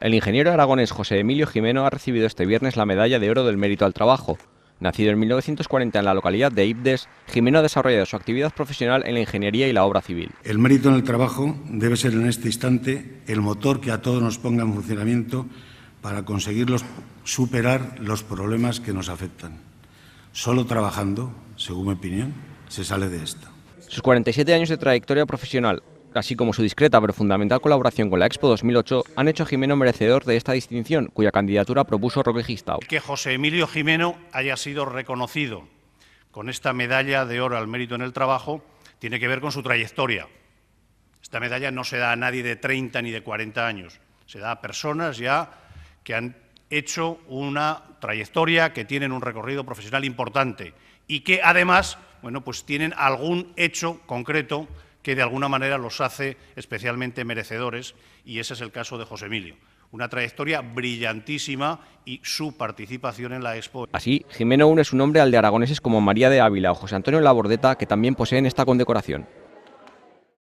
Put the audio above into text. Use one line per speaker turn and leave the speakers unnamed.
El ingeniero aragonés José Emilio Gimeno ha recibido este viernes la Medalla de Oro del Mérito al Trabajo. Nacido en 1940 en la localidad de Ibdes, Gimeno ha desarrollado su actividad profesional en la ingeniería y la obra civil.
El mérito en el trabajo debe ser en este instante el motor que a todos nos ponga en funcionamiento para conseguir superar los problemas que nos afectan. Solo trabajando, según mi opinión, se sale de esto.
Sus 47 años de trayectoria profesional, así como su discreta pero fundamental colaboración con la Expo 2008, han hecho a Gimeno merecedor de esta distinción, cuya candidatura propuso Roque Gistau.
Que José Emilio Gimeno haya sido reconocido con esta medalla de oro al mérito en el trabajo tiene que ver con su trayectoria. Esta medalla no se da a nadie de 30 ni de 40 años, se da a personas ya que han hecho una trayectoria, que tienen un recorrido profesional importante y que además, bueno, pues tienen algún hecho concreto que de alguna manera los hace especialmente merecedores, y ese es el caso de José Emilio. Una trayectoria brillantísima y su participación en la Expo.
Así, Gimeno une su nombre al de aragoneses como María de Ávila o José Antonio Labordeta, que también poseen esta condecoración.